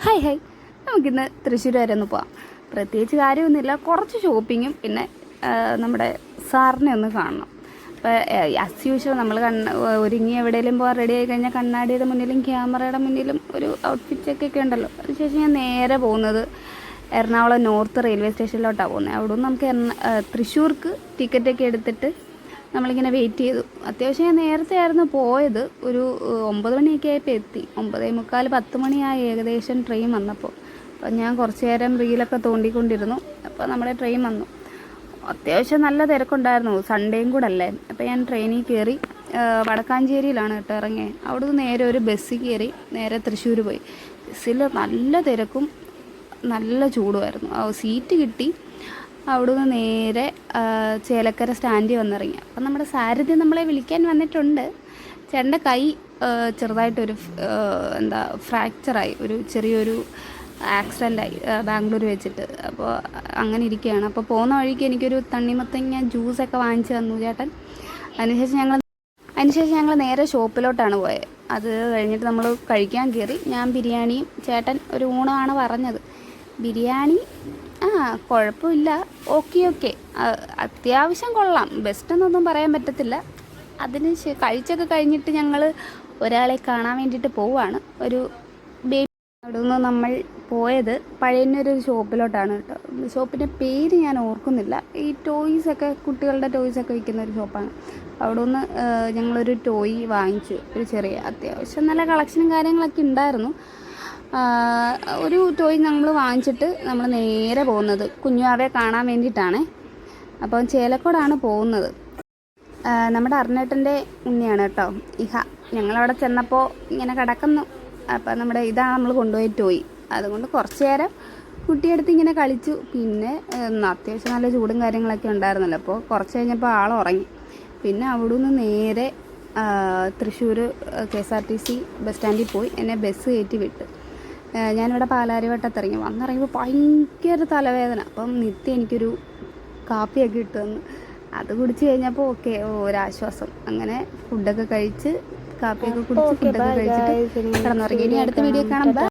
Hi hi, നമുക്കിന്ന് തൃശ്ശൂർ വരെ ഒന്ന് പോവാം. പ്രത്യേകിച്ച് കാര്യമൊന്നുമില്ല, കുറച്ച് ഷോപ്പിങ്ങും പിന്നെ നമ്മുടെ സാറിനെ ഒന്ന് കാണണം. അപ്പോൾ ആസ് യൂഷ്വൽ നമ്മൾ ഒരുങ്ങി എവിടെയെങ്കിലും പോകാൻ റെഡി ആയി കഴിഞ്ഞാൽ കണ്ണാടിയുടെ മുന്നിലും ക്യാമറയുടെ മുന്നിലും ഒരു ഔട്ട്ഫിറ്റൊക്കെ ഉണ്ടല്ലോ. അതിനുശേഷം ഞാൻ നേരെ പോകുന്നത് എറണാകുളം നോർത്ത് റെയിൽവേ സ്റ്റേഷനിലോട്ടാണ് പോകുന്നത്. അവിടെ നിന്ന് നമുക്ക് തൃശ്ശൂർക്ക് ടിക്കറ്റൊക്കെ എടുത്തിട്ട് നമ്മളിങ്ങനെ വെയിറ്റ് ചെയ്തു. അത്യാവശ്യം ഞാൻ നേരത്തെ ആയിരുന്നു പോയത്. ഒരു 9 മണിയൊക്കെ ആയപ്പോൾ എത്തി. 9:45 10 മണിയായി ഏകദേശം ട്രെയിൻ വന്നപ്പോൾ. അപ്പോൾ ഞാൻ കുറച്ച് നേരം റീലൊക്കെ തോണ്ടിക്കൊണ്ടിരുന്നു. അപ്പോൾ നമ്മുടെ ട്രെയിൻ വന്നു. അത്യാവശ്യം നല്ല തിരക്കുണ്ടായിരുന്നു, സൺഡേയും കൂടെ അല്ലേ. അപ്പോൾ ഞാൻ ട്രെയിനിൽ കയറി. വടക്കാഞ്ചേരിയിലാണ് കേട്ടോ ഇറങ്ങിയത്. അവിടുന്ന് നേരെ ഒരു ബസ്സിൽ കയറി നേരെ തൃശ്ശൂർ പോയി. ബസ്സിൽ നല്ല തിരക്കും നല്ല ചൂടുമായിരുന്നു. സീറ്റ് കിട്ടി. അവിടുന്ന് നേരെ ചേലക്കര സ്റ്റാൻഡിൽ വന്നിറങ്ങി. അപ്പം നമ്മുടെ സാരഥി നമ്മളെ വിളിക്കാൻ വന്നിട്ടുണ്ട്. ചേട്ടൻ്റെ കൈ ചെറുതായിട്ടൊരു ഫ്രാക്ചറായി, ഒരു ചെറിയൊരു ആക്സിഡൻ്റായി ബാംഗ്ലൂർ വെച്ചിട്ട്. അപ്പോൾ അങ്ങനെ ഇരിക്കുകയാണ്. അപ്പോൾ പോകുന്ന വഴിക്ക് എനിക്കൊരു തണ്ണിമത്തങ്ങ ജ്യൂസൊക്കെ വാങ്ങിച്ചു തന്നു ചേട്ടൻ. അതിനുശേഷം ഞങ്ങൾ നേരെ ഷോപ്പിലോട്ടാണ് പോയത്. അത് കഴിഞ്ഞിട്ട് നമ്മൾ കഴിക്കാൻ കയറി. ഞാൻ ബിരിയാണിയും, ചേട്ടൻ ഒരു ഊണമാണ് പറഞ്ഞത്. ബിരിയാണി കുഴപ്പമില്ല, ഓക്കെ അത്യാവശ്യം കൊള്ളാം, ബെസ്റ്റെന്നൊന്നും പറയാൻ പറ്റത്തില്ല. അതിന് കഴിച്ചൊക്കെ കഴിഞ്ഞിട്ട് ഞങ്ങൾ ഒരാളെ കാണാൻ വേണ്ടിയിട്ട് പോവുകയാണ്, ഒരു ബേബി. അവിടെ നിന്ന് നമ്മൾ പോയത് പഴയന്നൊരു ഷോപ്പിലോട്ടാണ് കേട്ടോ. ഷോപ്പിൻ്റെ പേര് ഞാൻ ഓർക്കുന്നില്ല. ഈ ടോയ്സൊക്കെ, കുട്ടികളുടെ ടോയ്സൊക്കെ വിൽക്കുന്ന ഒരു ഷോപ്പാണ്. അവിടെ നിന്ന് ഞങ്ങളൊരു ടോയ് വാങ്ങിച്ചു. ഒരു ചെറിയ, അത്യാവശ്യം നല്ല കളക്ഷനും കാര്യങ്ങളൊക്കെ ഉണ്ടായിരുന്നു. ഒരു ടോയ് നമ്മൾ വാങ്ങിച്ചിട്ട് നമ്മൾ നേരെ പോകുന്നത് കുഞ്ഞുവാവയെ കാണാൻ വേണ്ടിയിട്ടാണ്. അപ്പം ചേലക്കോടാണ് പോകുന്നത്. നമ്മുടെ അർണേട്ടൻ്റെ ഉണ്ണിയാണ് കേട്ടോ, ഇഹ. ഞങ്ങളവിടെ ചെന്നപ്പോൾ ഇങ്ങനെ കിടക്കുന്നു. അപ്പം ഇതാണ് നമ്മൾ കൊണ്ടുപോയ ടോയ്. അതുകൊണ്ട് കുറച്ച് നേരം കുട്ടിയെടുത്ത് ഇങ്ങനെ കളിച്ചു. പിന്നെ അത്യാവശ്യം നല്ല ചൂടും കാര്യങ്ങളൊക്കെ ഉണ്ടായിരുന്നല്ലോ. അപ്പോൾ കുറച്ച് കഴിഞ്ഞപ്പോൾ ആൾ ഉറങ്ങി. പിന്നെ അവിടുന്ന് നേരെ തൃശ്ശൂർ KSRTC ബസ് സ്റ്റാൻഡിൽ പോയി. എന്നെ ബസ് കയറ്റി വിട്ട്. ഞാനിവിടെ പാലാരിവട്ടത്തിറങ്ങി. വന്നിറങ്ങിയപ്പോൾ ഭയങ്കര തലവേദന. അപ്പം നിത്യം എനിക്കൊരു കാപ്പിയൊക്കെ ഇട്ട് തന്നു. അത് കുടിച്ച് കഴിഞ്ഞപ്പോൾ ഒരാശ്വാസം. അങ്ങനെ ഫുഡൊക്കെ കഴിച്ച്, കാപ്പിയൊക്കെ കുടിച്ച്, ഫുഡൊക്കെ കഴിച്ചിട്ട് കിടന്നുറങ്ങി. ഇനി അടുത്ത വീഡിയോ കാണാം.